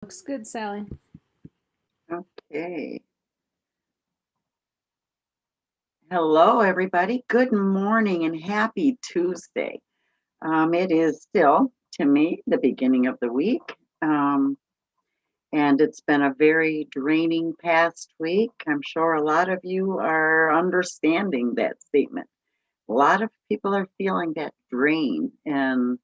Looks good, Sally. Okay. Hello, everybody. Good morning and happy Tuesday. It is still, to me, the beginning of the week. And it's been a very draining past week. I'm sure a lot of you are understanding that statement. A lot of people are feeling that drain and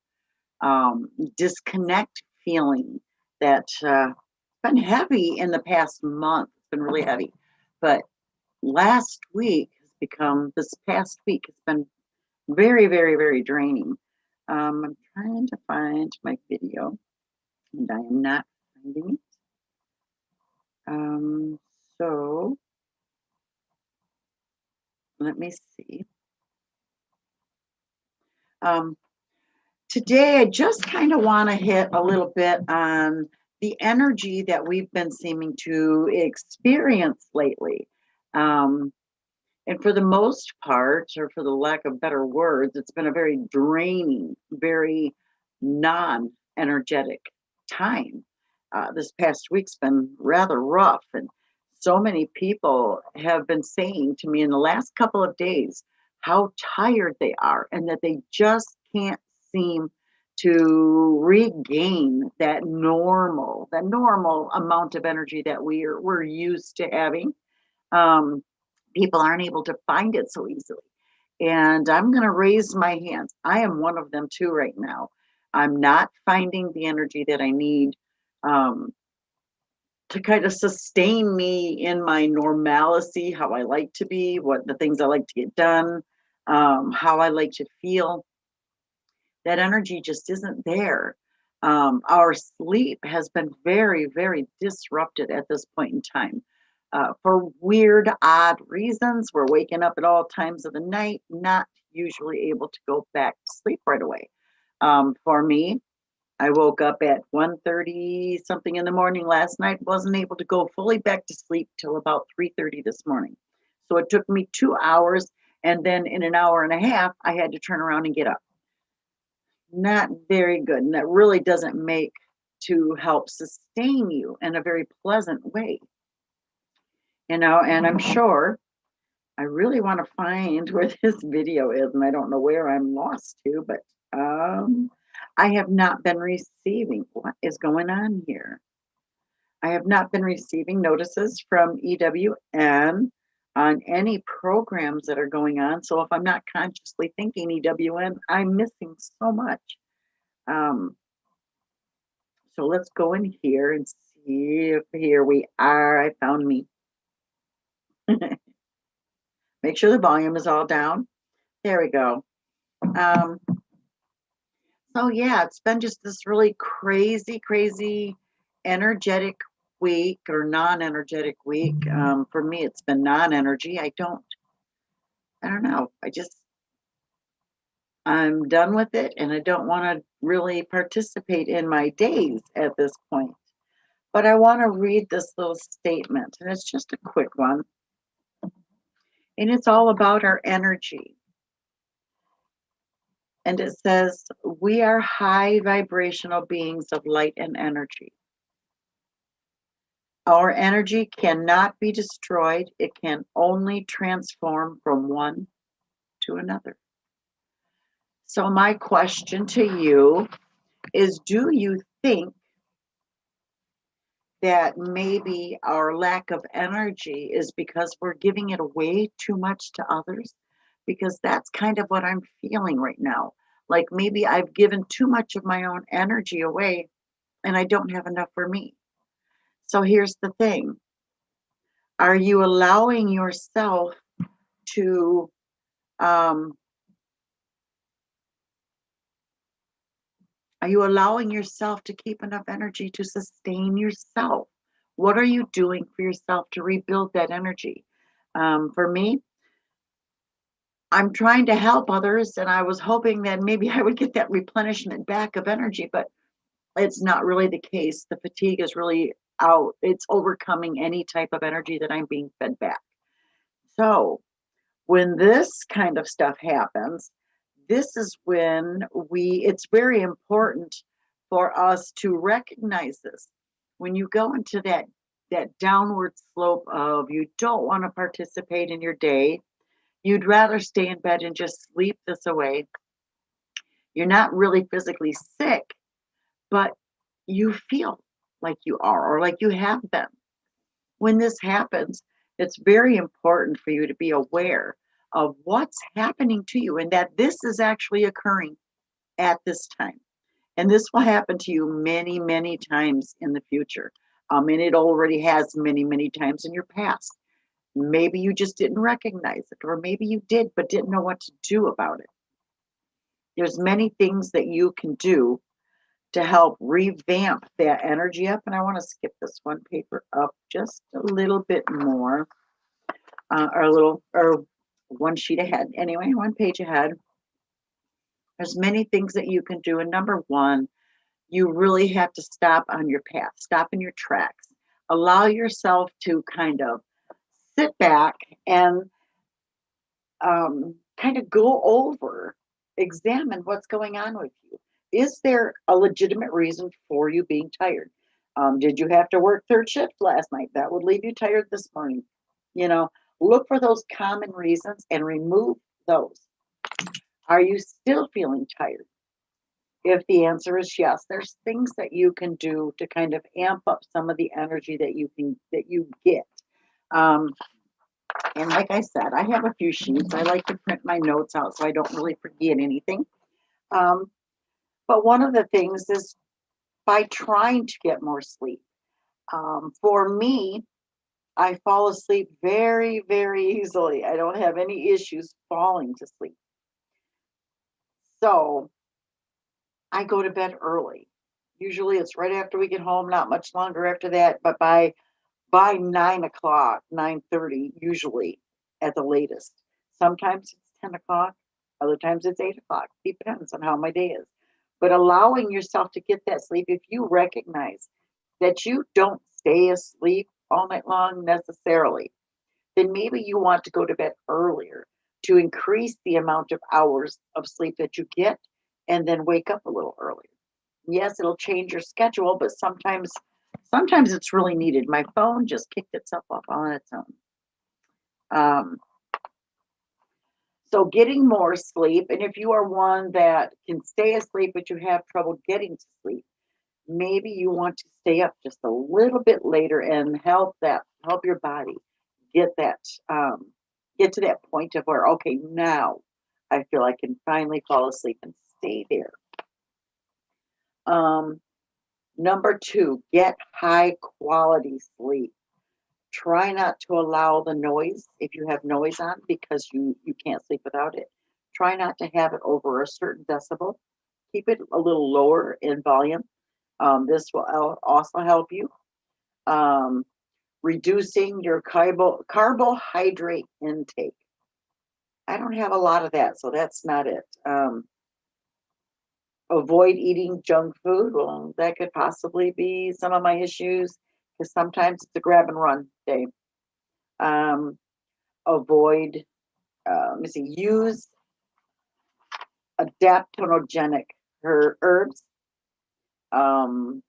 disconnect feeling that's been heavy in the past month. It's been really heavy. But this past week has been very, very, very draining. I'm trying to find my video and I am not finding it. So let me see. Um, Today, I just kind of want to hit a little bit on the energy that we've been seeming to experience lately. Um, And for the most part, or for the lack of better words, it's been a very draining, very non energetic time. This past week's been rather rough, and so many people have been saying to me in the last couple of days how tired they are and that they just can't seem to regain that normal amount of energy that we're used to having. Um, People aren't able to find it so easily. And I'm going to raise my hands. I am one of them too right now. I'm not finding the energy that I need um, to kind of sustain me in my normalcy, how I like to be, what the things I like to get done, how I like to feel. That energy just isn't there. Our sleep has been very, very disrupted at this point in time. For weird, odd reasons, we're waking up at all times of the night, not usually able to go back to sleep right away. For me, I woke up at 1:30 something in the morning last night, wasn't able to go fully back to sleep till about 3:30 this morning. So it took me 2 hours, and then in an hour and a half, I had to turn around and get up. Not very good. And that really doesn't make to help sustain you in a very pleasant way, and I'm sure I really want to find where this video is, and I don't know where I'm lost to, but I have not been receiving what is going on here. I have not been receiving notices from EWN on any programs that are going on. So if I'm not consciously thinking EWN, I'm missing so much. Um, So let's go in here and see if here we are. I found me. Make sure the volume is all down. There we go. Um, so yeah, it's been just this really crazy, crazy energetic week or non-energetic week. For me, it's been non-energy. I don't know. I'm done with it and I don't want to really participate in my days at this point. But I want to read this little statement, and it's just a quick one. And it's all about our energy. And it says, we are high vibrational beings of light and energy. Our energy cannot be destroyed, it can only transform from one to another. So, my question to you is, do you think that maybe our lack of energy is because we're giving it away too much to others? Because that's kind of what I'm feeling right now. Like maybe I've given too much of my own energy away and I don't have enough for me. So here's the thing. Are you allowing yourself to um, keep enough energy to sustain yourself? What are you doing for yourself to rebuild that energy? For me, I'm trying to help others, and I was hoping that maybe I would get that replenishment back of energy, but it's not really the case. The fatigue is really out. It's overcoming any type of energy that I'm being fed back. So when this kind of stuff happens, this is when it's very important for us to recognize this. when you go into that downward slope of you don't want to participate in your day, you'd rather stay in bed and just sleep this away. You're not really physically sick, but you feel like you are or like you have been. When this happens, it's very important for you to be aware of what's happening to you and that this is actually occurring at this time. And this will happen to you many, many times in the future. And it already has many, many times in your past. Maybe you just didn't recognize it, or maybe you did, but didn't know what to do about it. There's many things that you can do to help revamp that energy up. And I want to skip this one paper up just a little bit more, or one sheet ahead. Anyway, one page ahead. There's many things that you can do. And number one, you really have to stop on your path, stop in your tracks, allow yourself to kind of sit back and kind of go over, examine what's going on with you. Is there a legitimate reason for you being tired? Did you have to work third shift last night? That would leave you tired this morning. You know, look for those common reasons and remove those. Are you still feeling tired? If the answer is yes, there's things that you can do to kind of amp up some of the energy that you get. Um, and like I said, I have a few sheets. I like to print my notes out so I don't really forget anything. Um, but one of the things is by trying to get more sleep. For me, I fall asleep very, very easily. I don't have any issues falling to sleep. So I go to bed early. Usually it's right after we get home, not much longer after that, but by 9 o'clock, 9:30, usually at the latest. Sometimes it's 10 o'clock, other times it's 8 o'clock. Depends on how my day is. But allowing yourself to get that sleep, if you recognize that you don't stay asleep all night long necessarily, then maybe you want to go to bed earlier to increase the amount of hours of sleep that you get and then wake up a little earlier. Yes, it'll change your schedule, but sometimes it's really needed. My phone just kicked itself off on its own. Um, so getting more sleep, and if you are one that can stay asleep but you have trouble getting to sleep, maybe you want to stay up just a little bit later and help your body get that get to that point of where, okay, now I feel I can finally fall asleep and stay there. Um, Number two, get high quality sleep. Try not to allow the noise if you have noise on because you can't sleep without it. Try not to have it over a certain decibel. Keep it a little lower in volume. This will also help you. Um, Reducing your carbohydrate intake. I don't have a lot of that, so that's not it. Avoid eating junk food. Well, that could possibly be some of my issues because sometimes it's a grab and run day. Avoid, let me see, use adaptogenic herbs. Um,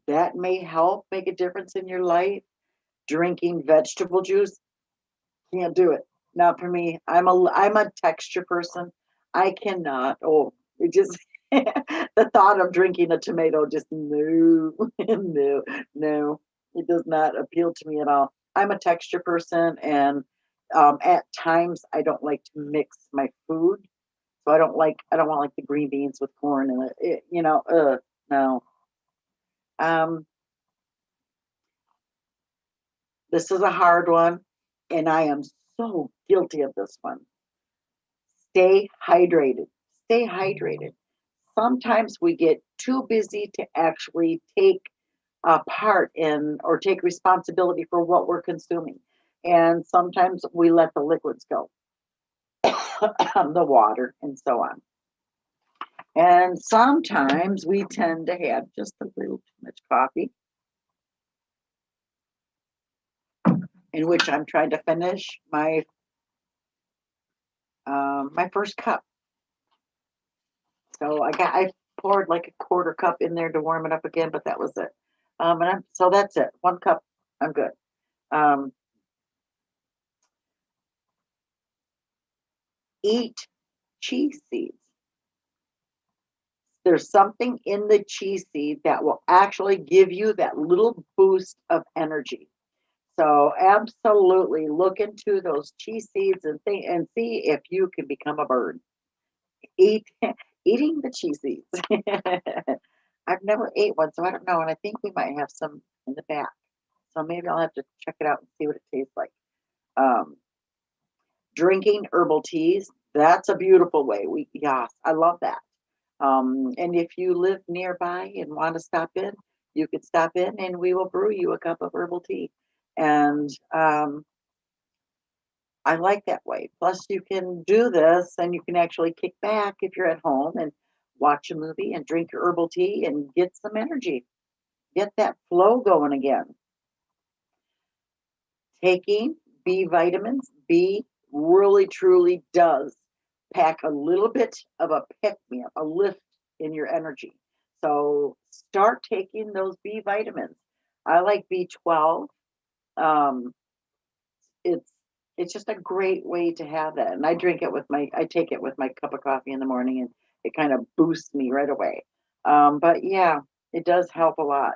that may help make a difference in your life. Drinking vegetable juice, can't do it. Not for me. I'm a texture person. I cannot. Oh, it just the thought of drinking a tomato just no, no, no. It does not appeal to me at all. I'm a texture person, and at times I don't like to mix my food. So I don't want like the green beans with corn in it. No. Um, this is a hard one, and I am so guilty of this one. Stay hydrated. Stay hydrated. Sometimes we get too busy to actually take a part in or take responsibility for what we're consuming. And sometimes we let the liquids go, the water and so on. And sometimes we tend to have just a little too much coffee, in which I'm trying to finish my first cup. So I poured like a quarter cup in there to warm it up again, but that was it. So that's it. 1 cup. I'm good. Um, Eat chia seeds. There's something in the chia seed that will actually give you that little boost of energy. So absolutely look into those chia seeds and see if you can become a bird. Eat Eating the chia seeds. I've never ate one, so I don't know. And I think we might have some in the back. So maybe I'll have to check it out and see what it tastes like. Um, Drinking herbal teas, that's a beautiful way. Yes, I love that. And if you live nearby and want to stop in, you could stop in and we will brew you a cup of herbal tea. And I like that way. Plus, you can do this and you can actually kick back if you're at home and watch a movie and drink your herbal tea and get some energy, get that flow going again. Taking B vitamins, B really truly does pack a little bit of a pick me up, a lift in your energy. So start taking those B vitamins. I like B12. Um, it's it's just a great way to have that. And I take it with my cup of coffee in the morning and it kind of boosts me right away. But yeah, it does help a lot.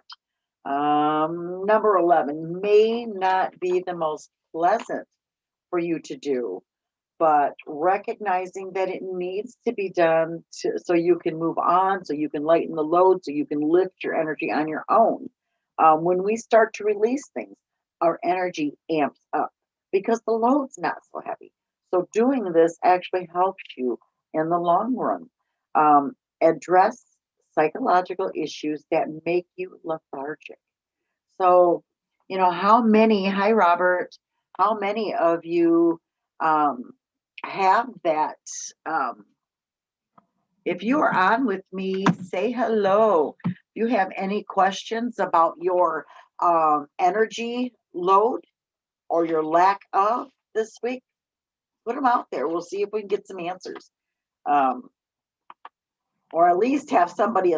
Number 11 may not be the most pleasant for you to do, but recognizing that it needs to be done so you can move on, so you can lighten the load, so you can lift your energy on your own. When we start to release things, our energy amps up because the load's not so heavy. So doing this actually helps you in the long run. Address psychological issues that make you lethargic. So, hi, Robert, how many of you um, have that? Um, if you are on with me, say hello. If you have any questions about your energy load or your lack of this week, put them out there. We'll see if we can get some answers. Um, or at least have somebody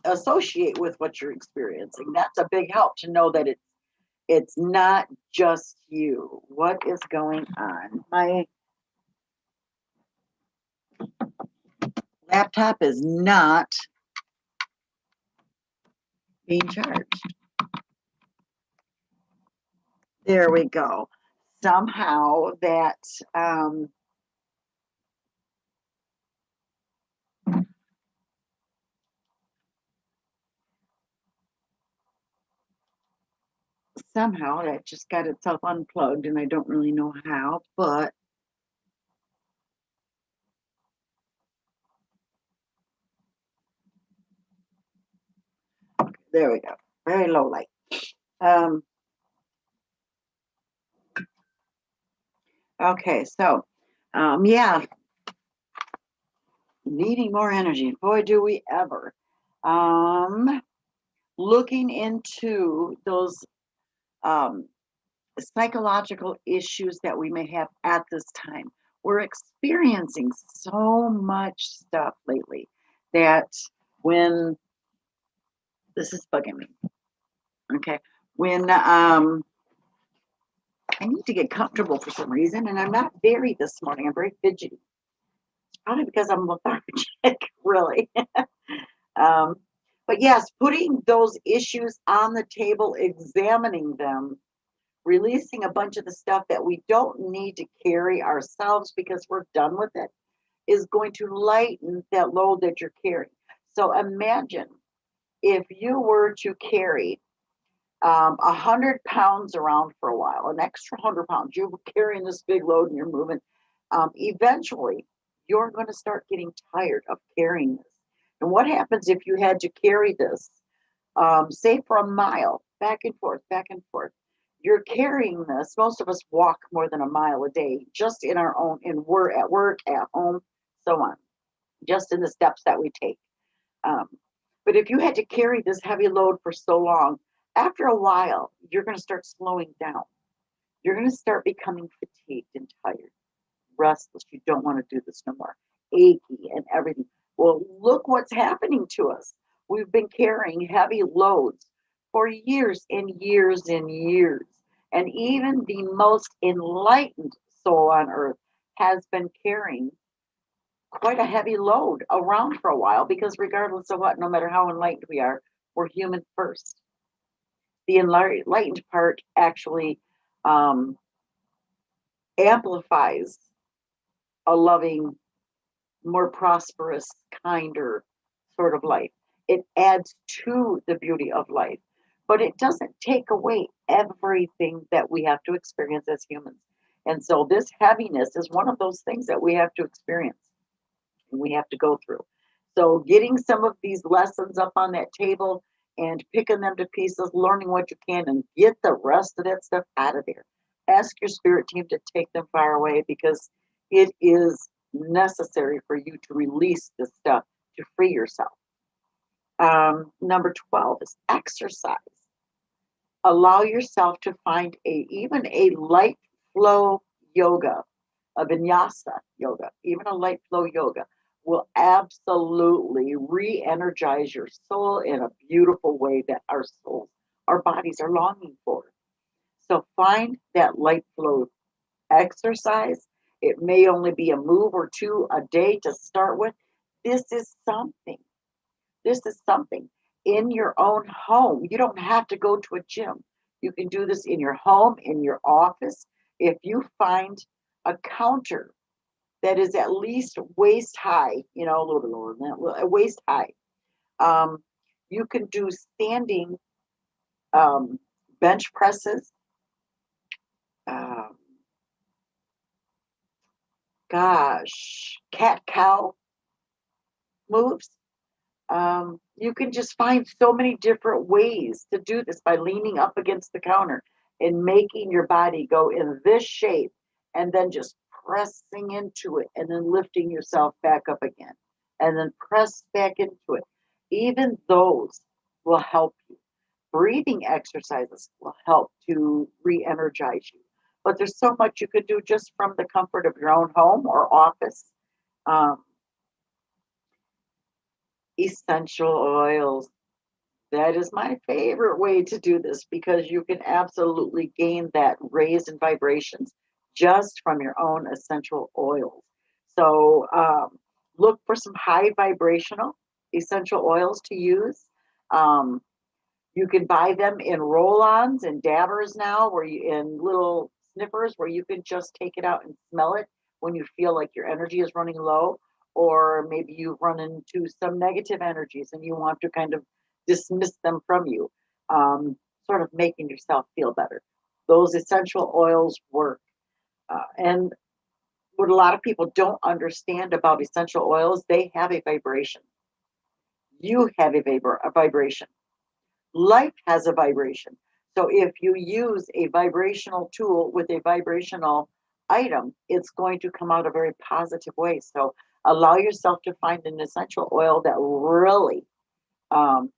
associate with what you're experiencing. That's a big help to know that it's not just you. What is going on? My laptop is not being charged. There we go. Somehow that just got itself unplugged, and I don't really know how, but there we go. Very low light. Um, okay, so yeah, needing more energy. Boy, do we ever. Um, Looking into those um, psychological issues that we may have at this time. We're experiencing so much stuff lately that when this is bugging me, okay, when I need to get comfortable for some reason, and I'm not very this morning. I'm very fidgety. It's probably because I'm lethargic, really. um, but yes, putting those issues on the table, examining them, releasing a bunch of the stuff that we don't need to carry ourselves because we're done with it is going to lighten that load that you're carrying. So imagine if you were to carry 100 pounds around for a while, an extra 100 pounds, you're carrying this big load and you're moving. Eventually, you're going to start getting tired of carrying this. And what happens if you had to carry this, say for a mile, back and forth, back and forth? You're carrying this. Most of us walk more than a mile a day, just in our own, in work, at work, at home, so on, just in the steps that we take. Um, but if you had to carry this heavy load for so long, after a while, you're going to start slowing down. You're going to start becoming fatigued and tired, restless. You don't want to do this no more, achy and everything. Well, look what's happening to us. We've been carrying heavy loads for years and years and years. And even the most enlightened soul on earth has been carrying quite a heavy load around for a while, because regardless of what, no matter how enlightened we are, we're human first. The enlightened part actually um, amplifies a loving, more prosperous, kinder sort of life. It adds to the beauty of life, but it doesn't take away everything that we have to experience as humans. And so this heaviness is one of those things that we have to experience and we have to go through. So getting some of these lessons up on that table and picking them to pieces, learning what you can, and get the rest of that stuff out of there. Ask your spirit team to take them far away, because it is necessary for you to release this stuff to free yourself. Number 12 is exercise. Allow yourself to find even a light flow yoga, a vinyasa yoga, even a light flow yoga will absolutely re-energize your soul in a beautiful way that our souls, our bodies are longing for. So find that light flow exercise. It may only be a move or two a day to start with. This is something. This is something in your own home. You don't have to go to a gym. You can do this in your home, in your office. If you find a counter that is at least waist high, you know, a little bit lower than that, waist high, um, you can do standing bench presses. Um, Cat cow moves. You can just find so many different ways to do this by leaning up against the counter and making your body go in this shape, and then just pressing into it and then lifting yourself back up again and then press back into it. Even those will help you. Breathing exercises will help to re-energize you. But there's so much you could do just from the comfort of your own home or office. Um, Essential oils. That is my favorite way to do this, because you can absolutely gain that raise in vibrations just from your own essential oils. So look for some high vibrational essential oils to use. Um, you can buy them in roll-ons and dabbers now, where you in little sniffers where you can just take it out and smell it when you feel like your energy is running low, or maybe you've run into some negative energies and you want to kind of dismiss them from you, sort of making yourself feel better. Those essential oils work. And what a lot of people don't understand about essential oils, they have a vibration. You have a vibration. Life has a vibration. So if you use a vibrational tool with a vibrational item, it's going to come out a very positive way. So allow yourself to find an essential oil that really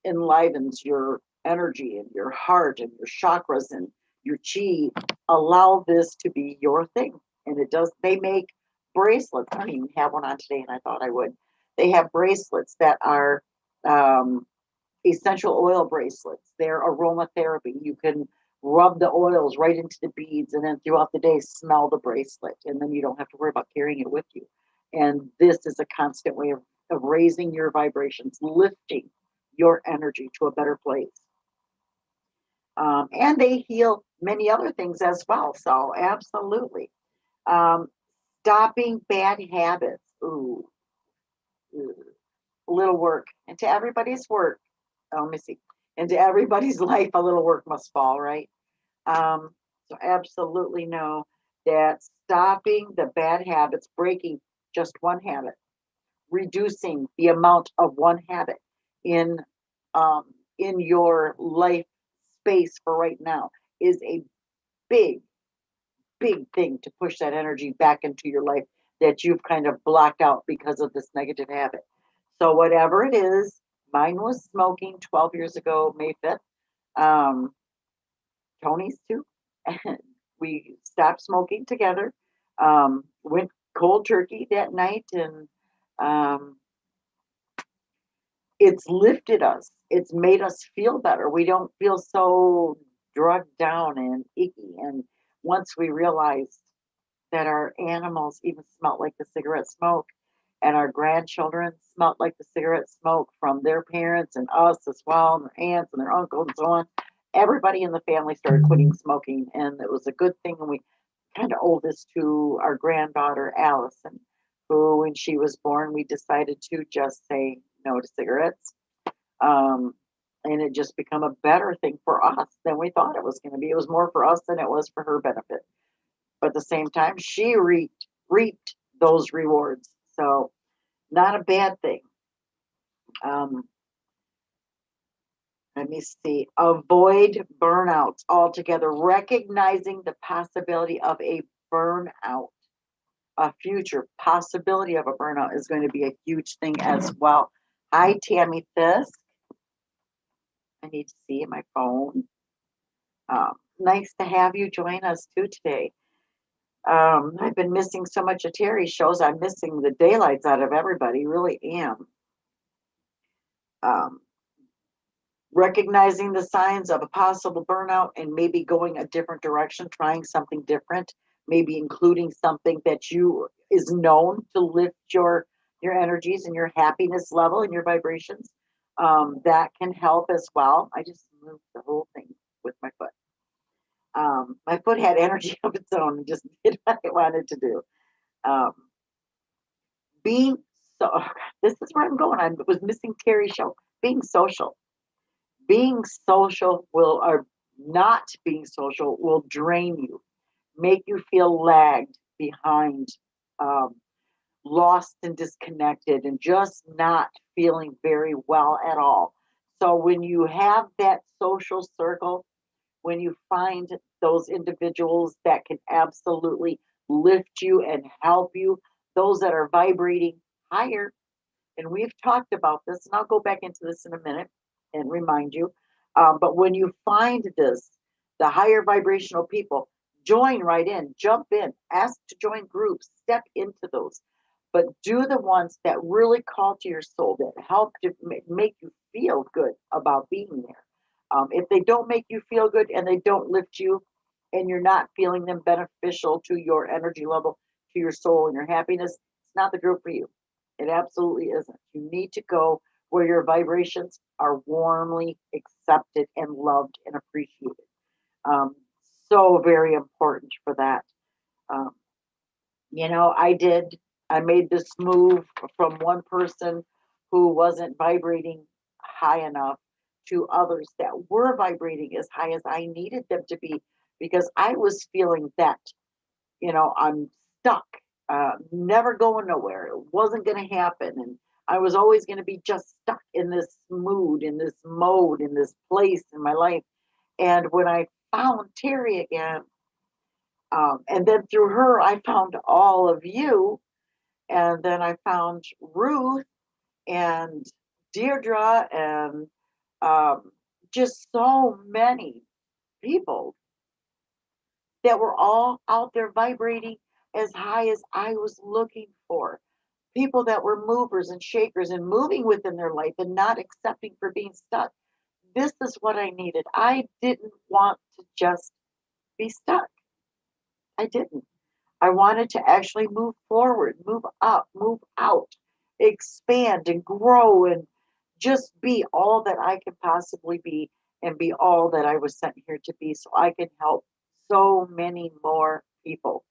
enlivens your energy and your heart and your chakras and your chi. Allow this to be your thing. And it does, they make bracelets. I don't even have one on today, and I thought I would. They have bracelets that are um, essential oil bracelets. They're aromatherapy. You can rub the oils right into the beads, and then throughout the day smell the bracelet, and then you don't have to worry about carrying it with you. And this is a constant way of raising your vibrations, lifting your energy to a better place. And they heal many other things as well. So absolutely. Um, Stopping bad habits. Ooh, a little work. And to everybody's work, oh, let me see. Into everybody's life, a little work must fall, right? So absolutely know that stopping the bad habits, breaking just one habit, reducing the amount of one habit in um, in your life space for right now is a big, big thing to push that energy back into your life that you've kind of blocked out because of this negative habit. So whatever it is, mine was smoking 12 years ago, May 5th. Um, Tony's too. And we stopped smoking together. Went cold turkey that night, and um, it's lifted us. It's made us feel better. We don't feel so drugged down and icky. And once we realized that our animals even smelled like the cigarette smoke, and our grandchildren smelled like the cigarette smoke from their parents and us as well, and their aunts and their uncles and so on. Everybody in the family started quitting smoking, and it was a good thing. And we kind of owe this to our granddaughter Allison, who, when she was born, we decided to just say no to cigarettes. Um, and it just become a better thing for us than we thought it was going to be. It was more for us than it was for her benefit. But at the same time, she reaped those rewards. So not a bad thing. Um, let me see. Avoid burnouts altogether. Recognizing the possibility of a burnout, a future possibility of a burnout is going to be a huge thing as well. Hi, Tammy Fisk. I need to see my phone. Nice to have you join us too today. I've been missing so much of Terry's shows. I'm missing the daylights out of everybody. Really am. Um, recognizing the signs of a possible burnout and maybe going a different direction, trying something different, maybe including something that you is known to lift your energies and your happiness level and your vibrations. That can help as well. I just moved the whole thing with my foot. My foot had energy of its own and just did what it wanted to do. Um, being so, this is where I'm going. I was missing Terry's show. Being social will, or not being social, will drain you, make you feel lagged behind, um, lost and disconnected, and just not feeling very well at all. So when you have that social circle, when you find those individuals that can absolutely lift you and help you, those that are vibrating higher, and we've talked about this, and I'll go back into this in a minute and remind you. But when you find this, the higher vibrational people, join right in, jump in, ask to join groups, step into those. But do the ones that really call to your soul, that help to make you feel good about being there. If they don't make you feel good and they don't lift you, and you're not feeling them beneficial to your energy level, to your soul and your happiness, it's not the group for you. It absolutely isn't. You need to go where your vibrations are warmly accepted and loved and appreciated. Um, so very important for that. Um, I made this move from one person who wasn't vibrating high enough to others that were vibrating as high as I needed them to be, because I was feeling that, I'm stuck, never going nowhere. It wasn't going to happen. And I was always going to be just stuck in this mood, in this mode, in this place in my life. And when I found Terry again, and then through her, I found all of you. And then I found Ruth and Deirdre and, um, just so many people that were all out there vibrating as high as I was looking for. People that were movers and shakers and moving within their life and not accepting for being stuck. This is what I needed. I didn't want to just be stuck. I didn't. I wanted to actually move forward, move up, move out, expand and grow and just be all that I could possibly be and be all that I was sent here to be, so I can help so many more people.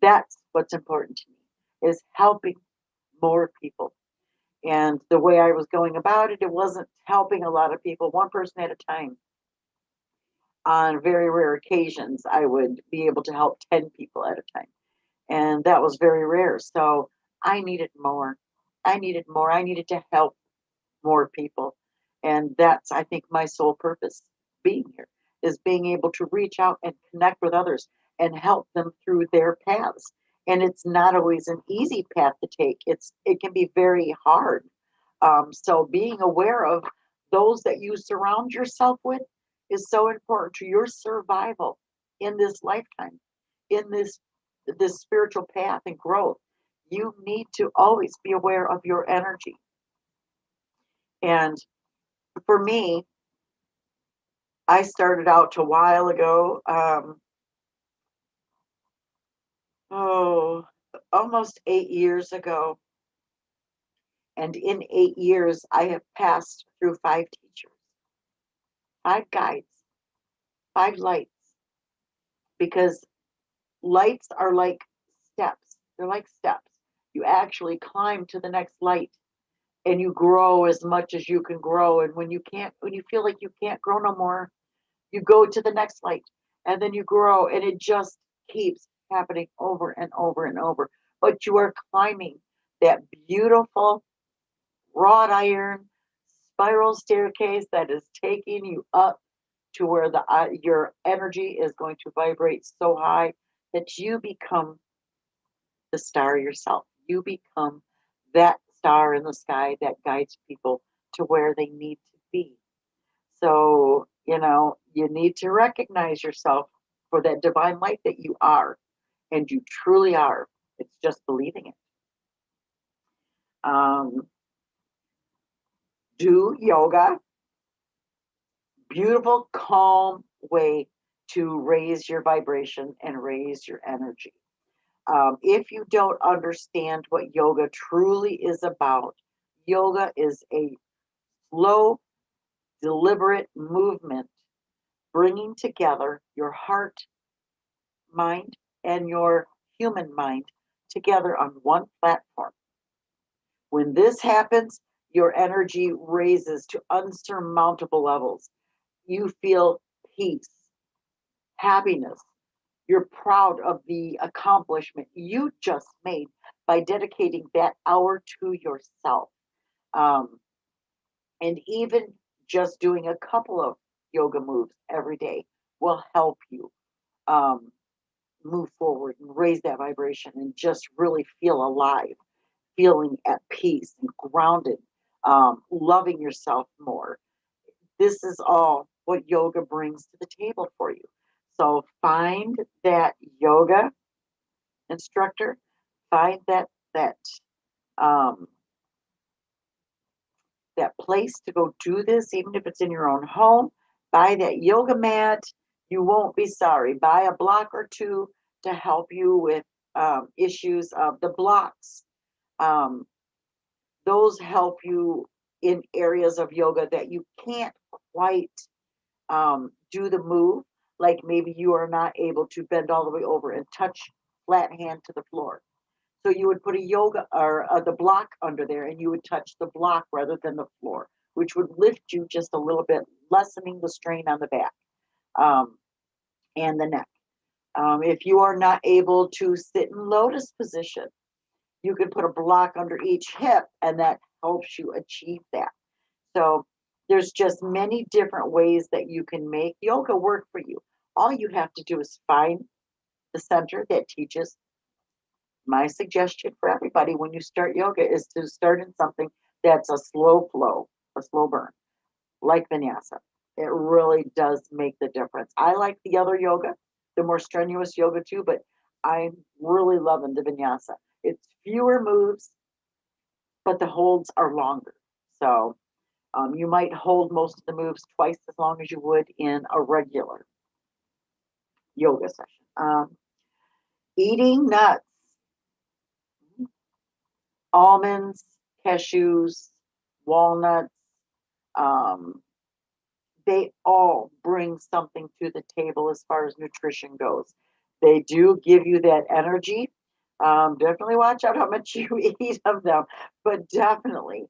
That's what's important to me, is helping more people. And the way I was going about it, it wasn't helping a lot of people, one person at a time. On very rare occasions, I would be able to help 10 people at a time. And that was very rare. So I needed more. I needed more. I needed to help more people. And that's, I think, my sole purpose being here, is being able to reach out and connect with others and help them through their paths. And it's not always an easy path to take. It can be very hard. So being aware of those that you surround yourself with is so important to your survival in this lifetime, in this spiritual path and growth. You need to always be aware of your energy. And for me, I started out a while ago, almost 8 years ago. And in 8 years, I have passed through 5 teachers, 5 guides, 5 lights, because lights are like steps. They're like steps. You actually climb to the next light and you grow as much as you can grow. And when you feel like you can't grow no more, you go to the next light and then you grow, and it just keeps happening over and over and over. But you are climbing that beautiful wrought iron spiral staircase that is taking you up to where your energy is going to vibrate so high that you become the star yourself. You become that star in the sky that guides people to where they need to be. So, you need to recognize yourself for that divine light that you are, and you truly are. It's just believing it. Do yoga. Beautiful, calm way to raise your vibration and raise your energy. If you don't understand what yoga truly is about, yoga is a slow, deliberate movement bringing together your heart, mind, and your human mind together on one platform. When this happens, your energy raises to unsurmountable levels. You feel peace, happiness. You're proud of the accomplishment you just made by dedicating that hour to yourself. Um, and even just doing a couple of yoga moves every day will help you um, move forward and raise that vibration and just really feel alive, feeling at peace and grounded, loving yourself more. This is all what yoga brings to the table for you. So find that yoga instructor, find that um, that place to go do this, even if it's in your own home. Buy that yoga mat. You won't be sorry. Buy a block or two to help you with issues of the blocks. Um, those help you in areas of yoga that you can't quite do the move. Like maybe you are not able to bend all the way over and touch flat hand to the floor. So you would put a yoga or the block under there, and you would touch the block rather than the floor, which would lift you just a little bit, lessening the strain on the back um, and the neck. If you are not able to sit in lotus position, you can put a block under each hip, and that helps you achieve that. So there's just many different ways that you can make yoga work for you. All you have to do is find the center that teaches. My suggestion for everybody when you start yoga is to start in something that's a slow flow, a slow burn, like vinyasa. It really does make the difference. I like the other yoga, the more strenuous yoga too, but I'm really loving the vinyasa. It's fewer moves, but the holds are longer. So you might hold most of the moves twice as long as you would in a regular yoga session. Eating nuts, almonds, cashews, walnuts, um, they all bring something to the table as far as nutrition goes. They do give you that energy. Definitely watch out how much you eat of them, but definitely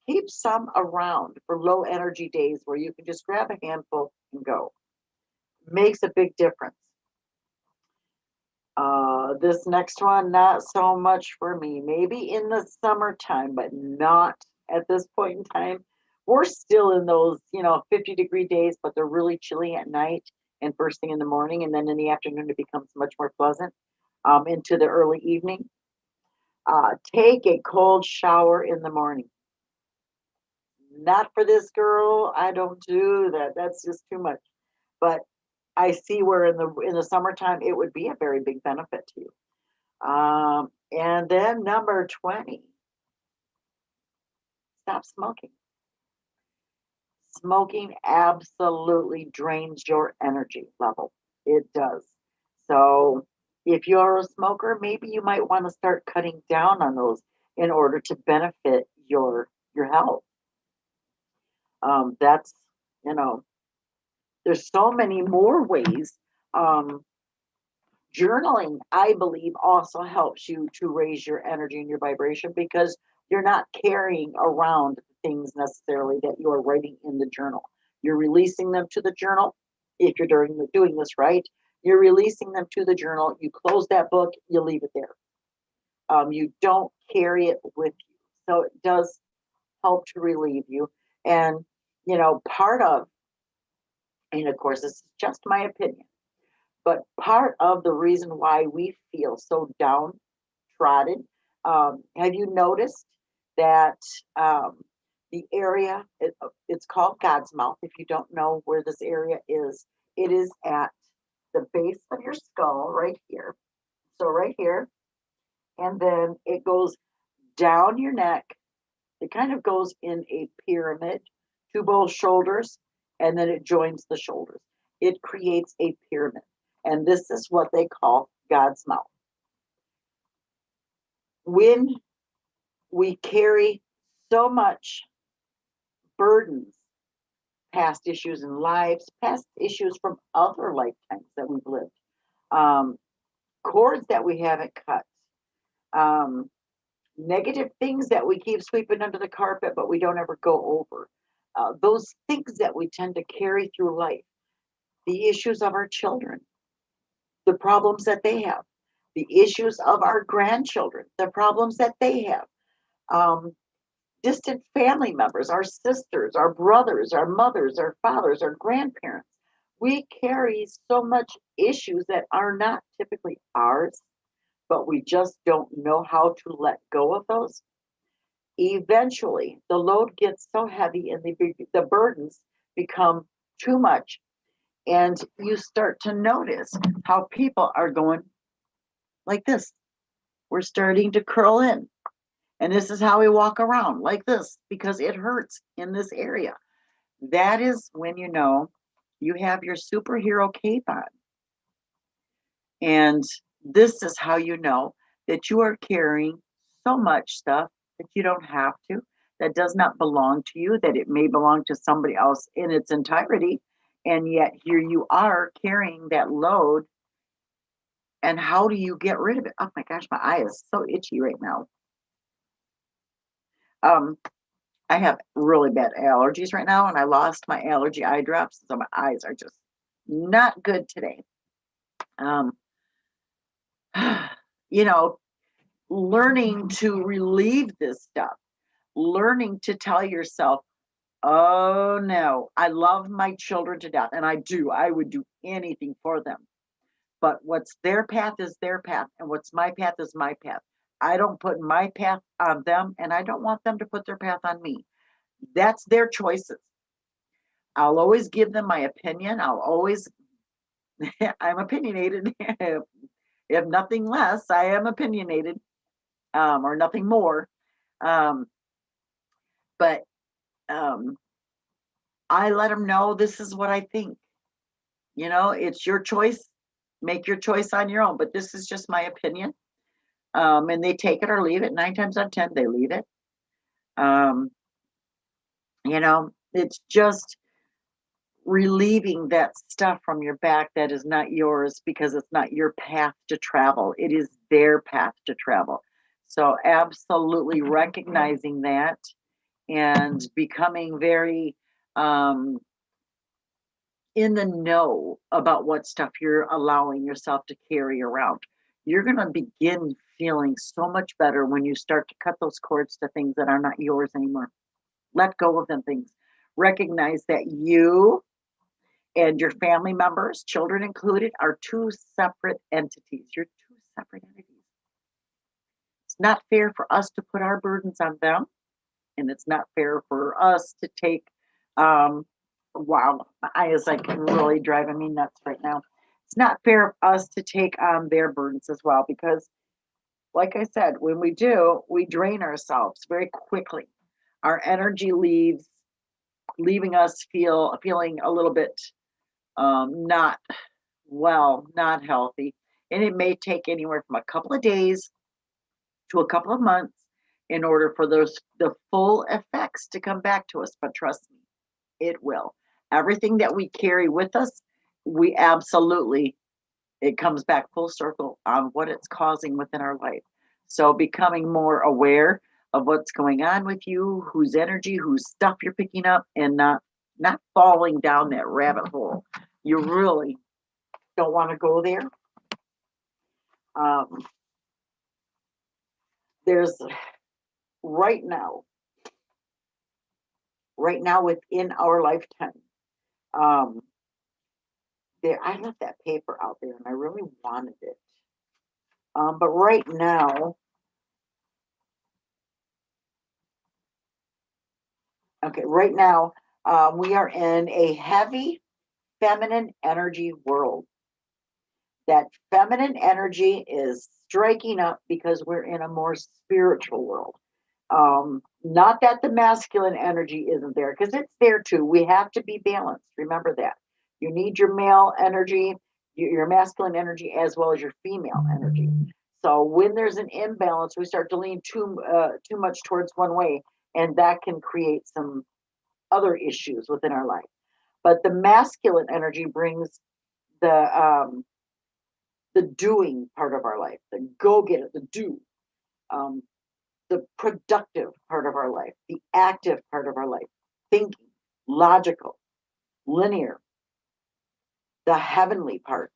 keep some around for low energy days where you can just grab a handful and go. Makes a big difference. This next one, not so much for me. Maybe in the summertime, but not at this point in time. We're still in those, 50-degree days, but they're really chilly at night and first thing in the morning. And then in the afternoon, it becomes much more pleasant into the early evening. Take a cold shower in the morning. Not for this girl. I don't do that. That's just too much. But I see where in the summertime it would be a very big benefit to you. And then number 20, stop smoking. Smoking absolutely drains your energy level. It does. So if you're a smoker, maybe you might want to start cutting down on those in order to benefit your health. That's, you know, there's so many more ways. Um, Journaling, I believe, also helps you to raise your energy and your vibration because you're not carrying around things necessarily that you are writing in the journal. You're releasing them to the journal. If you're doing this right, you're releasing them to the journal. You close that book, you leave it there. You don't carry it with you. So it does help to relieve you. And, part of, and of course, this is just my opinion, but part of the reason why we feel so downtrodden, have you noticed that the area, it's called God's mouth. If you don't know where this area is, it is at the base of your skull right here. So right here, and then it goes down your neck. It kind of goes in a pyramid to both shoulders, and then it joins the shoulders. It creates a pyramid. And this is what they call God's mouth. When we carry so much burdens, past issues in lives, past issues from other lifetimes that we've lived, um, cords that we haven't cut, um, negative things that we keep sweeping under the carpet, but we don't ever go over. Those things that we tend to carry through life, the issues of our children, the problems that they have, the issues of our grandchildren, the problems that they have, um, distant family members, our sisters, our brothers, our mothers, our fathers, our grandparents. We carry so much issues that are not typically ours, but we just don't know how to let go of those. Eventually, the load gets so heavy and the burdens become too much. And you start to notice how people are going like this. We're starting to curl in. And this is how we walk around like this because it hurts in this area. That is when you know you have your superhero cape on. And this is how you know that you are carrying so much stuff that you don't have to, that does not belong to you, that it may belong to somebody else in its entirety. And yet here you are carrying that load. And how do you get rid of it? Oh my gosh, my eye is so itchy right now. I have really bad allergies right now, and I lost my allergy eye drops, so my eyes are just not good today. Um, you know, learning to relieve this stuff, learning to tell yourself, oh no, I love my children to death, and I do. I would do anything for them. But what's their path is their path, and what's my path is my path. I don't put my path on them, and I don't want them to put their path on me. That's their choices. I'll always give them my opinion. I'll always, I'm opinionated. If nothing less, I am opinionated, or nothing more. Um, but um, I let them know this is what I think. It's your choice. Make your choice on your own. But this is just my opinion. And they take it or leave it. 9 times out of 10, they leave it. Um, it's just relieving that stuff from your back that is not yours because it's not your path to travel. It is their path to travel. So absolutely recognizing that and becoming very in the know about what stuff you're allowing yourself to carry around. You're going to begin feeling so much better when you start to cut those cords to things that are not yours anymore. Let go of them things. Recognize that you and your family members, children included, are two separate entities. You're two separate entities. It's not fair for us to put our burdens on them, and it's not fair for us to take. Wow, my eye is like really driving me nuts right now. It's not fair for us to take on their burdens as well because, like I said, when we do, we drain ourselves very quickly. Our energy leaves leaving us feeling a little bit not well, not healthy. And it may take anywhere from a couple of days to a couple of months in order for the full effects to come back to us. But trust me, it will. Everything that we carry with us, we absolutely, it comes back full circle on what it's causing within our life. So becoming more aware of what's going on with you, whose energy, whose stuff you're picking up, and not falling down that rabbit hole. You really don't want to go there. Um, there's right now within our lifetime, um, there I left that paper out there and I really wanted it. But right now, we are in a heavy feminine energy world. That feminine energy is striking up because we're in a more spiritual world. Not that the masculine energy isn't there, because it's there too. We have to be balanced. Remember that. You need your male energy, your masculine energy, as well as your female energy. So when there's an imbalance, we start to lean too much towards one way, and that can create some other issues within our life. But the masculine energy brings the doing part of our life, the go get it, the do. The productive part of our life, the active part of our life, thinking, logical, linear, the heavenly part.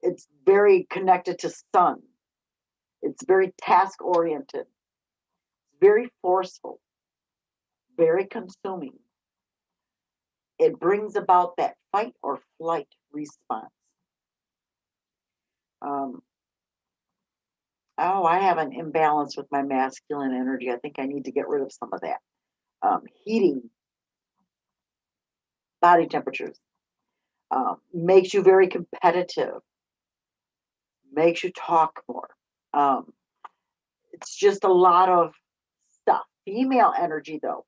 It's very connected to sun. It's very task oriented, very forceful, very consuming. It brings about that fight or flight response. I have an imbalance with my masculine energy. I think I need to get rid of some of that. Heating, body temperatures, makes you very competitive, makes you talk more. It's just a lot of stuff. Female energy, though,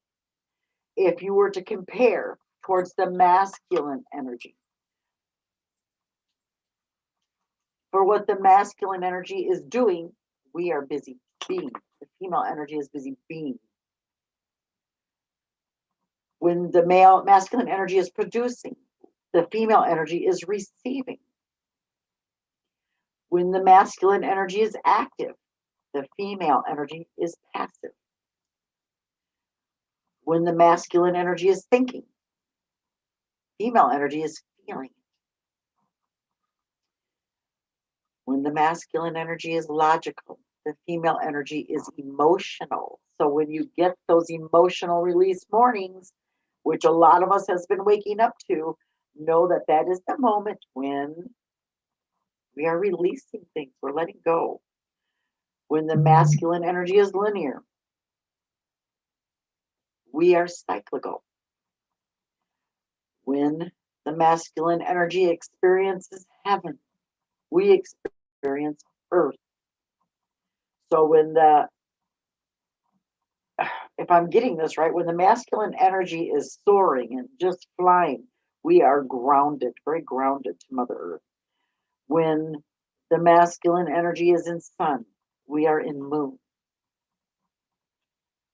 if you were to compare towards the masculine energy, for what the masculine energy is doing, we are busy being. The female energy is busy being. When the masculine energy is producing, the female energy is receiving. When the masculine energy is active, the female energy is passive. When the masculine energy is thinking, female energy is feeling. When the masculine energy is logical, the female energy is emotional. So when you get those emotional release mornings, which a lot of us has been waking up to, know that that is the moment when we are releasing things, we're letting go. When the masculine energy is linear, we are cyclical. When the masculine energy experiences heaven, we experience earth. So if I'm getting this right, when the masculine energy is soaring and just flying, we are grounded, very grounded to Mother Earth. When the masculine energy is in sun, we are in moon.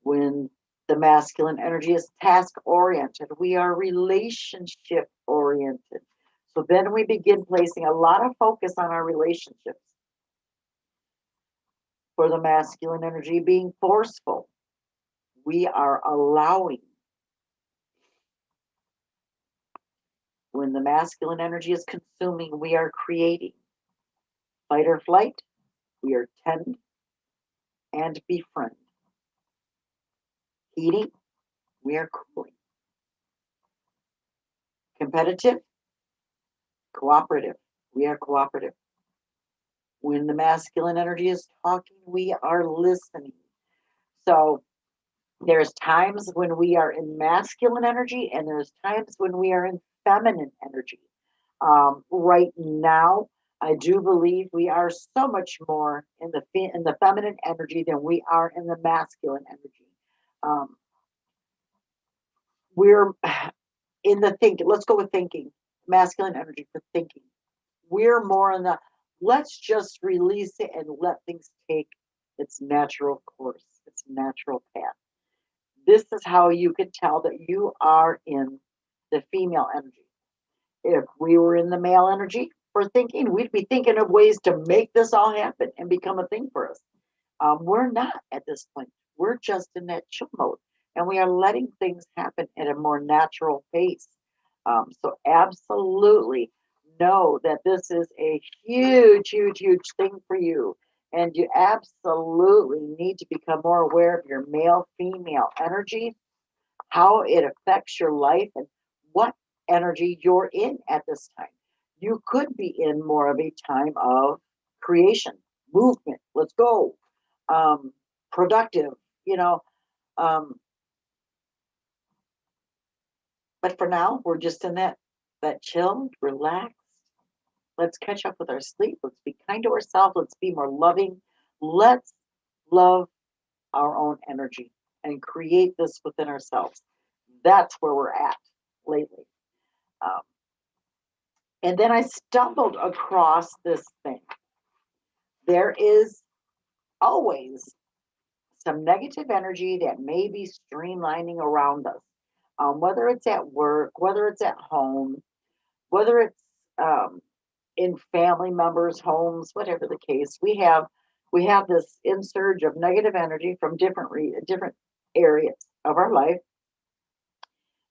When the masculine energy is task oriented, we are relationship oriented. So then we begin placing a lot of focus on our relationships. For the masculine energy being forceful, we are allowing. When the masculine energy is consuming, we are creating. Fight or flight, we are tend and befriend. Heating, we are cooling. Competitive, cooperative, we are cooperative. When the masculine energy is talking, we are listening. So there's times when we are in masculine energy and there's times when we are in feminine energy. Right now, I do believe we are so much more in the feminine energy than we are in the masculine energy. we're in the thinking. Let's go with thinking. Masculine energy for thinking. We're more in the let's just release it and let things take its natural course, its natural path. This is how you can tell that you are in the female energy. If we were in the male energy for thinking, we'd be thinking of ways to make this all happen and become a thing for us. We're not at this point. We're just in that chill mode, and we are letting things happen at a more natural pace. So absolutely know that this is a huge, huge, huge thing for you. And you absolutely need to become more aware of your male female energy, how it affects your life, and what energy you're in at this time. You could be in more of a time of creation, movement, let's go, productive, you know. Um, but for now, we're just in that chill, relaxed. Let's catch up with our sleep. Let's be kind to ourselves. Let's be more loving. Let's love our own energy and create this within ourselves. That's where we're at lately. Um, and then I stumbled across this thing. There is always some negative energy that may be streamlining around us, whether it's at work, whether it's at home, whether it's in family members' homes, whatever the case. We have this insurge of negative energy from different areas of our life.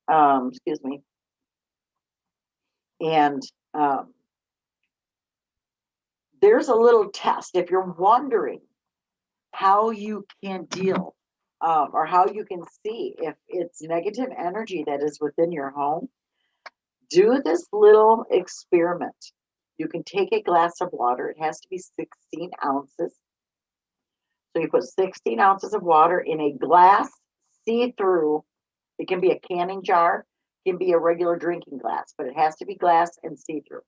Excuse me, and um, there's a little test if you're wondering how you can deal or how you can see if it's negative energy that is within your home. Do this little experiment. You can take a glass of water. It has to be 16 ounces. So you put 16 ounces of water in a glass, see-through. It can be a canning jar, it can be a regular drinking glass, but it has to be glass and see-through.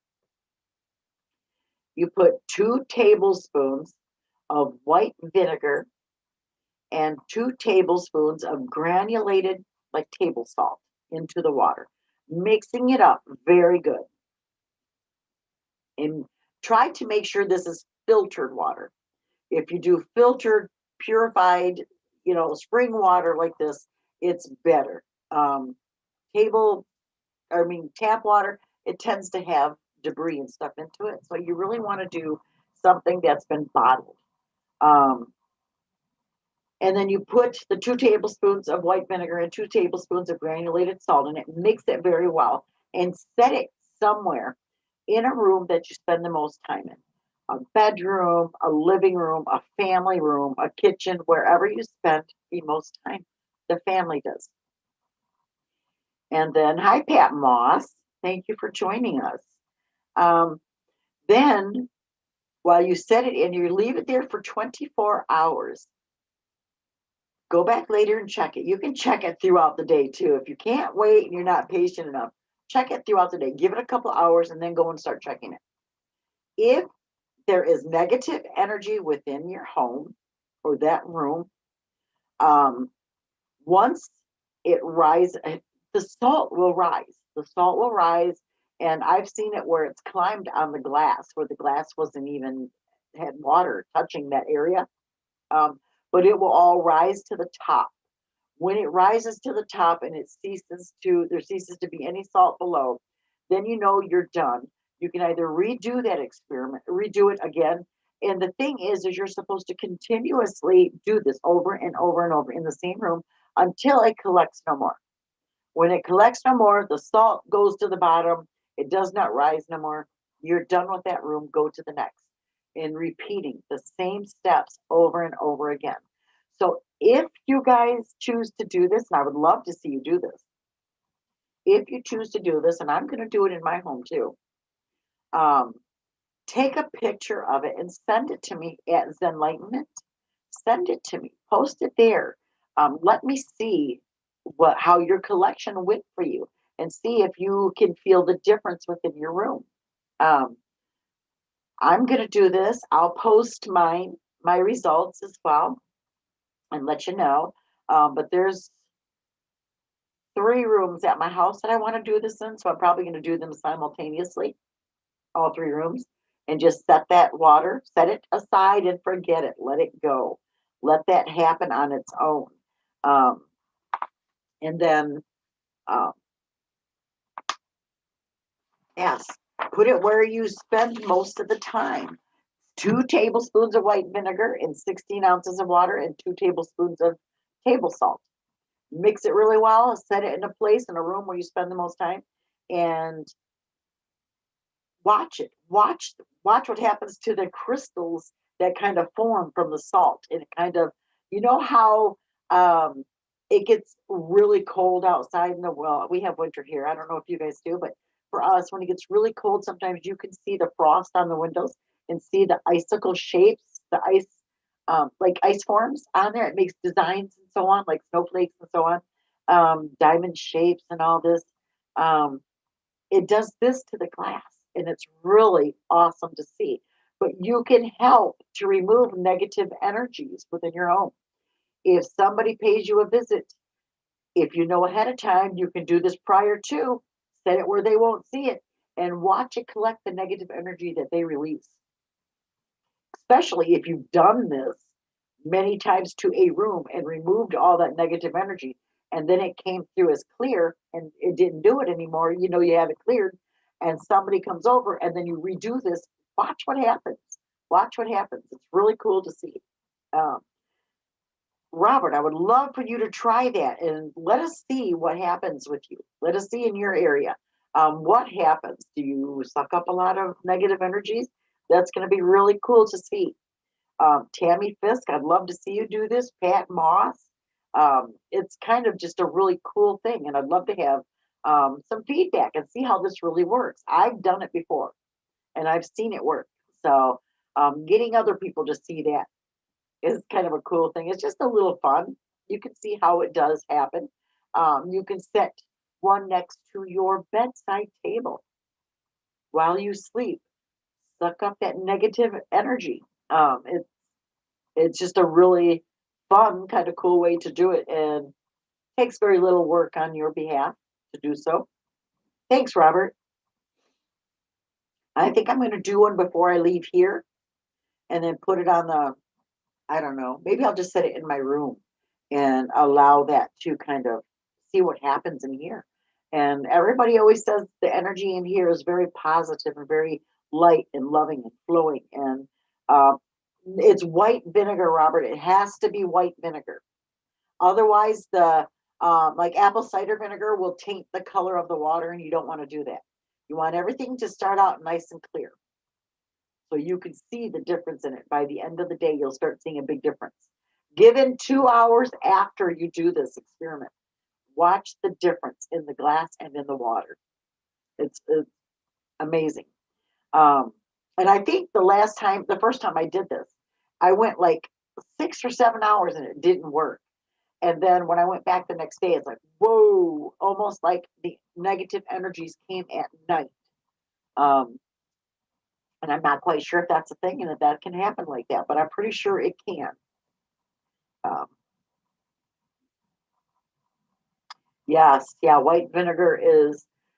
You put 2 tablespoons of white vinegar and 2 tablespoons of granulated, like table salt, into the water, mixing it up very good. And try to make sure this is filtered water. If you do filtered, purified, spring water like this, it's better. Um, tap water, it tends to have debris and stuff into it. So you really want to do something that's been bottled. Um, and then you put the 2 tablespoons of white vinegar and 2 tablespoons of granulated salt in it, mix it very well, and set it somewhere in a room that you spend the most time in. A bedroom, a living room, a family room, a kitchen, wherever you spend the most time. The family does. And then, hi, Pat Moss. Thank you for joining us. Then, while you set it in, you leave it there for 24 hours. Go back later and check it. You can check it throughout the day too. If you can't wait and you're not patient enough, check it throughout the day. Give it a couple hours and then go and start checking it. If there is negative energy within your home or that room, once it rises, the salt will rise. The salt will rise, and I've seen it where it's climbed on the glass, where the glass wasn't even had water touching that area. But it will all rise to the top. When it rises to the top and there ceases to be any salt below, then you know you're done. You can either redo that experiment, redo it again. And the thing is you're supposed to continuously do this over and over and over in the same room until it collects no more. When it collects no more, the salt goes to the bottom. It does not rise no more. You're done with that room. Go to the next. And repeating the same steps over and over again. So if you guys choose to do this, and I would love to see you do this, if you choose to do this, and I'm going to do it in my home too, take a picture of it and send it to me at Zenlightenment. Send it to me. Post it there. Let me see how your collection went for you and see if you can feel the difference within your room. I'm going to do this. I'll post my results as well and let you know. But there's 3 rooms at my house that I want to do this in, so I'm probably going to do them simultaneously, all 3 rooms, and just set that water, set it aside and forget it. Let it go. Let that happen on its own. Um, and then, um, yes, put it where you spend most of the time. 2 tablespoons of white vinegar and 16 ounces of water and 2 tablespoons of table salt. Mix it really well, set it in a place in a room where you spend the most time, and watch it. Watch what happens to the crystals that kind of form from the salt. And it kind of, you know how it gets really cold outside in the, well, we have winter here. I don't know if you guys do, but for us, when it gets really cold, sometimes you can see the frost on the windows and see the icicle shapes, the ice, like ice forms on there. It makes designs and so on, like snowflakes and so on, diamond shapes and all this. Um, it does this to the glass, and it's really awesome to see. But you can help to remove negative energies within your home. If somebody pays you a visit, if you know ahead of time, you can do this prior to, set it where they won't see it, and watch it collect the negative energy that they release. Especially if you've done this many times to a room and removed all that negative energy, and then it came through as clear and it didn't do it anymore, you know, you have it cleared, and somebody comes over and then you redo this. Watch what happens. Watch what happens. It's really cool to see. um, Robert, I would love for you to try that and let us see what happens with you. Let us see in your area. What happens? Do you suck up a lot of negative energies? That's going to be really cool to see. Tammy Fisk, I'd love to see you do this. Pat Moss. It's kind of just a really cool thing, and I'd love to have some feedback and see how this really works. I've done it before, and I've seen it work. So, getting other people to see that is kind of a cool thing. It's just a little fun. You can see how it does happen. You can set one next to your bedside table while you sleep. Suck up that negative energy. It's just a really fun, kind of cool way to do it, and takes very little work on your behalf to do so. Thanks, Robert. I think I'm going to do one before I leave here, and then put it on the, I don't know, maybe I'll just set it in my room and allow that to kind of see what happens in here. And everybody always says the energy in here is very positive and very light and loving and flowing. And uh, it's white vinegar, Robert. It has to be white vinegar. Otherwise, the like apple cider vinegar will taint the color of the water, and you don't want to do that. You want everything to start out nice and clear, so you can see the difference in it. By the end of the day, you'll start seeing a big difference. Given 2 hours after you do this experiment, watch the difference in the glass and in the water. It's amazing. Um, and I think the first time I did this, I went like 6 or 7 hours and it didn't work. And then when I went back the next day, it's like, whoa, almost like the negative energies came at night. Um, and I'm not quite sure if that's a thing and that can happen like that, but I'm pretty sure it can. Um, yes, yeah, white vinegar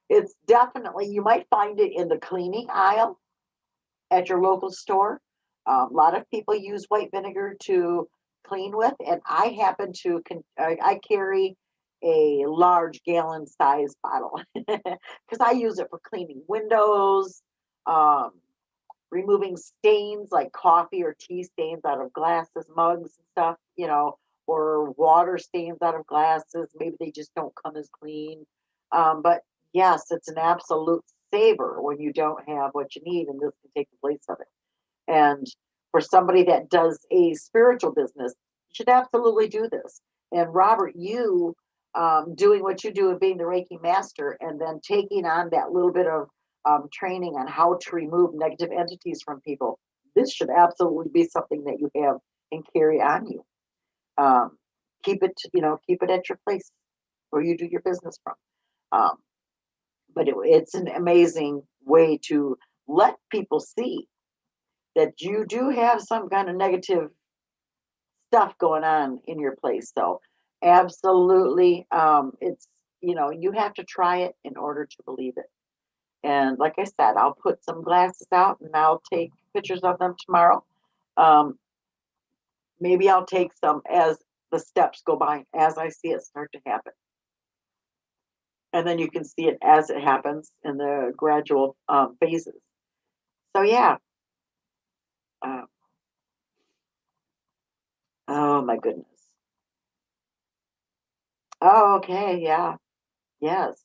it's definitely, you might find it in the cleaning aisle at your local store. A lot of people use white vinegar to clean with, and I happen to, I carry a large gallon size bottle because I use it for cleaning windows, um, removing stains like coffee or tea stains out of glasses, mugs, and stuff, or water stains out of glasses. Maybe they just don't come as clean. But yes, it's an absolute saver when you don't have what you need, and this can take the place of it. And for somebody that does a spiritual business, you should absolutely do this. And Robert, you doing what you do and being the Reiki master, and then taking on that little bit of training on how to remove negative entities from people. This should absolutely be something that you have and carry on you. Um, keep it at your place where you do your business from. Um, but it's an amazing way to let people see that you do have some kind of negative stuff going on in your place. So absolutely, it's you know, you have to try it in order to believe it. And like I said, I'll put some glasses out and I'll take pictures of them tomorrow. Um, maybe I'll take some as the steps go by, as I see it start to happen. And then you can see it as it happens in the gradual phases. So, yeah. Uh, oh, my goodness. Oh, okay. Yeah. Yes.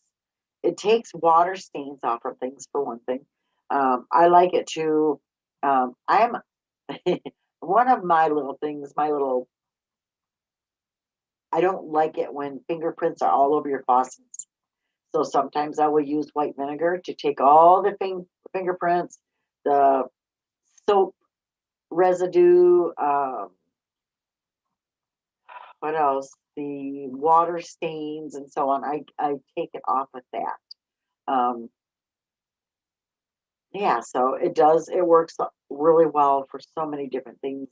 It takes water stains off of things, for one thing. I like it too. I'm one of my little things, I don't like it when fingerprints are all over your faucets. So sometimes I will use white vinegar to take all the fingerprints, the soap residue, what else? The water stains and so on. I take it off with that. Yeah, so it works really well for so many different things.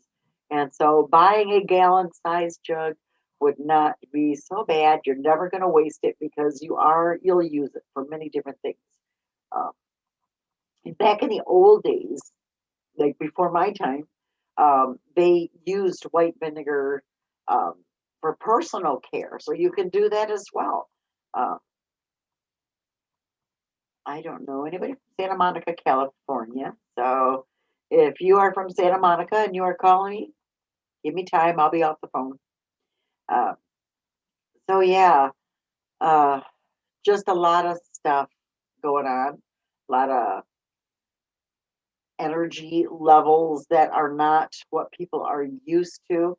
And so buying a gallon size jug would not be so bad. You're never going to waste it because you'll use it for many different things. Um, and back in the old days, like before my time, they used white vinegar um, for personal care. So you can do that as well. Um, I don't know anybody from Santa Monica, California. So if you are from Santa Monica and you are calling me, give me time. I'll be off the phone. Uh, so yeah, uh, just a lot of stuff going on. A lot of energy levels that are not what people are used to.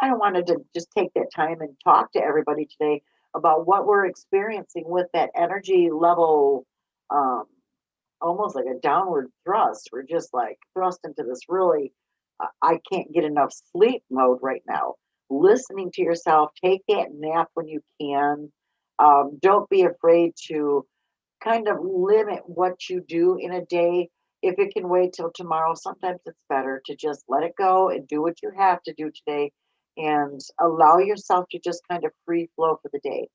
I wanted to just take that time and talk to everybody today about what we're experiencing with that energy level, um, almost like a downward thrust. We're just like thrust into this really, I can't get enough sleep mode right now. Listening to yourself, take that nap when you can. Don't be afraid to kind of limit what you do in a day. If it can wait till tomorrow, sometimes it's better to just let it go and do what you have to do today and allow yourself to just kind of free flow for the day.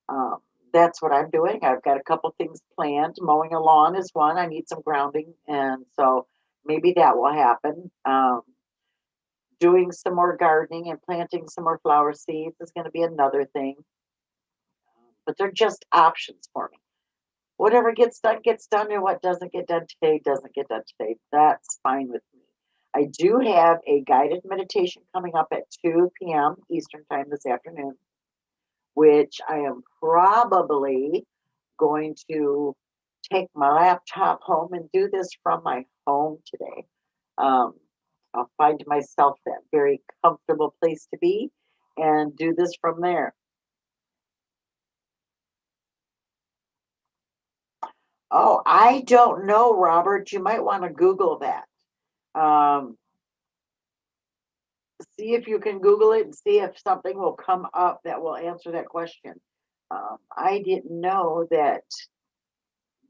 Um, that's what I'm doing. I've got a couple things planned. Mowing a lawn is one. I need some grounding, and so maybe that will happen. Doing some more gardening and planting some more flower seeds is going to be another thing. But they're just options for me. Whatever gets done, and what doesn't get done today doesn't get done today. That's fine with me. I do have a guided meditation coming up at 2 p.m. Eastern Time this afternoon, which I am probably going to take my laptop home and do this from my home today. Um, I'll find myself that very comfortable place to be and do this from there. Oh, I don't know, Robert. You might want to Google that. Um, see if you can Google it and see if something will come up that will answer that question. I didn't know that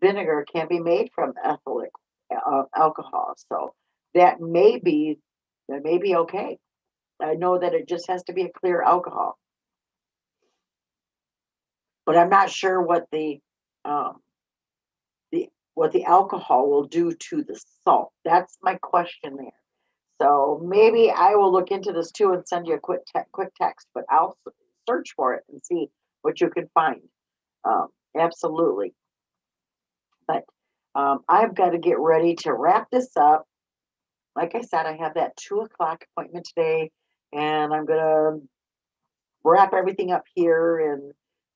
vinegar can be made from ethylic alcohol, so that may be that may be okay. I know that it just has to be a clear alcohol, but I'm not sure um, what the alcohol will do to the salt. That's my question there. So maybe I will look into this too and send you a quick text, but I'll search for it and see what you can find. Absolutely. But I've got to get ready to wrap this up. Like I said, I have that 2 o'clock appointment today, and I'm going to wrap everything up here and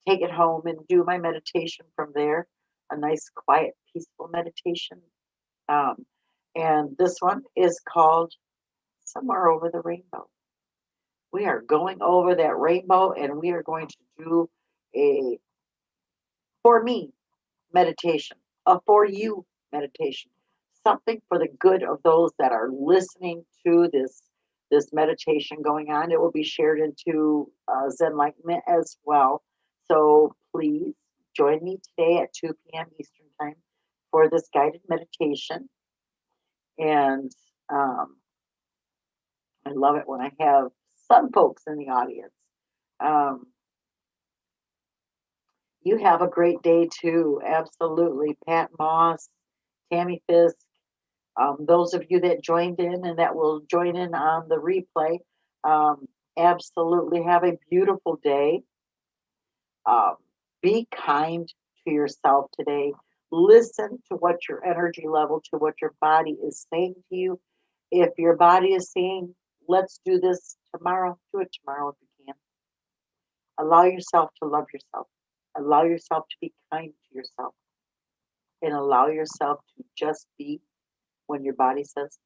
take it home and do my meditation from there. A nice, quiet, peaceful meditation. Um, and this one is called Somewhere Over the Rainbow. We are going over that rainbow and we are going to do a for me meditation, a for you meditation, something for the good of those that are listening to this meditation going on. It will be shared into Zen Enlightenment as well. So please join me today at 2 p.m. Eastern Time for this guided meditation. And I love it when I have some folks in the audience. Um, You have a great day too. Absolutely. Pat Moss, Tammy Fisk, those of you that joined in and that will join in on the replay, um, absolutely have a beautiful day. Um, be kind to yourself today. Listen to what your energy level, to what your body is saying to you. If your body is saying, let's do this tomorrow, do it tomorrow if you can. Allow yourself to love yourself. Allow yourself to be kind to yourself. And allow yourself to just be when your body says,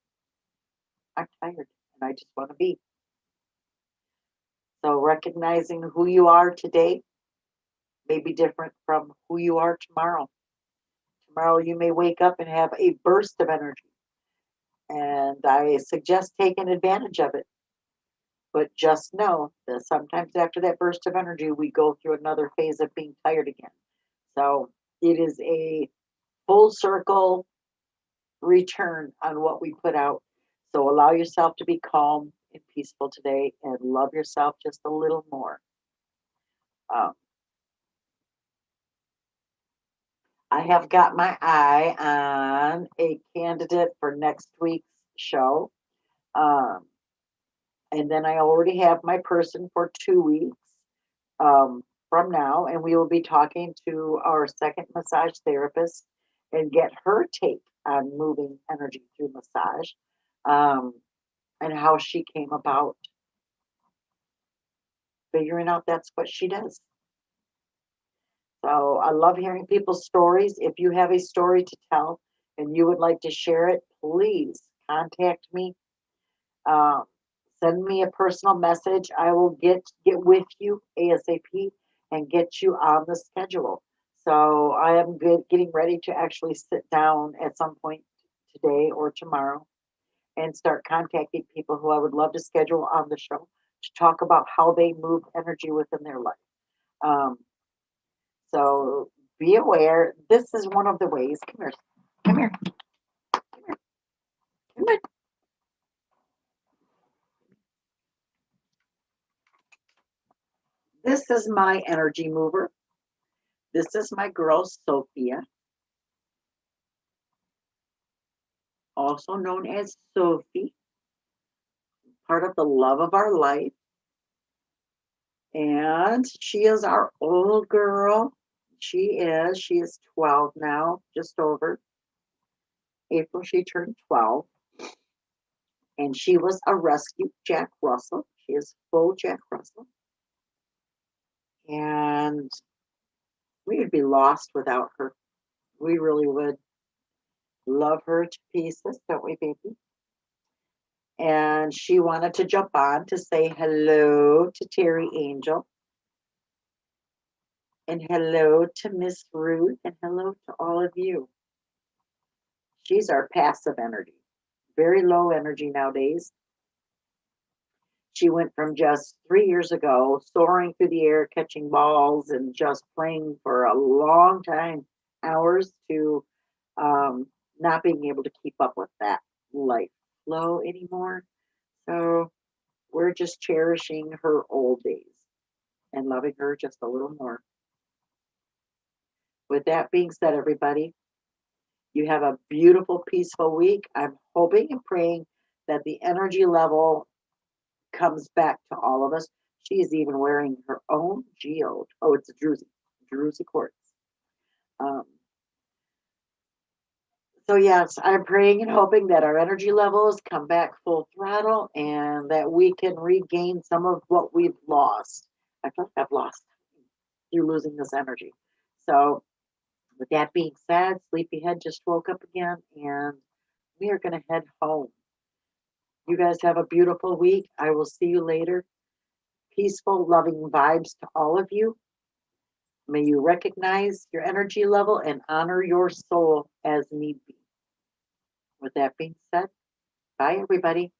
I'm tired and I just want to be. So recognizing who you are today may be different from who you are tomorrow. Tomorrow you may wake up and have a burst of energy. And I suggest taking advantage of it. But just know that sometimes after that burst of energy, we go through another phase of being tired again. So it is a full circle return on what we put out. So allow yourself to be calm and peaceful today and love yourself just a little more. Um, I have got my eye on a candidate for next week's show. Um, and then I already have my person for 2 weeks from now. And we will be talking to our second massage therapist and get her take on moving energy through massage, um, and how she came about figuring out that's what she does. So I love hearing people's stories. If you have a story to tell and you would like to share it, please contact me. Um, Send me a personal message. I will get with you ASAP and get you on the schedule. So I am getting ready to actually sit down at some point today or tomorrow and start contacting people who I would love to schedule on the show to talk about how they move energy within their life. Um, so be aware. This is one of the ways. Come here. Come here. Come here. Come here. This is my energy mover. This is my girl, Sophia, also known as Sophie, part of the love of our life. And she is our old girl. She is 12 now, just over. April, she turned 12. And she was a rescue Jack Russell. She is full Jack Russell. And we would be lost without her. We really would. Love her to pieces, don't we, baby? And she wanted to jump on to say hello to Terry Angel and hello to Miss Ruth and hello to all of you. She's our passive energy, very low energy nowadays. She went from just 3 years ago soaring through the air, catching balls and just playing for a long time, hours, to not being able to keep up with that life flow anymore. So we're just cherishing her old days and loving her just a little more. With that being said, everybody, you have a beautiful, peaceful week. I'm hoping and praying that the energy level comes back to all of us. She is even wearing her own geode. Oh, it's a Druzy quartz. Um, so yes, I'm praying and hoping that our energy levels come back full throttle and that we can regain some of what we've lost. I feel like I've lost through losing this energy. So with that being said, Sleepyhead just woke up again and we are going to head home. You guys have a beautiful week. I will see you later. Peaceful, loving vibes to all of you. May you recognize your energy level and honor your soul as need be. With that being said, bye, everybody.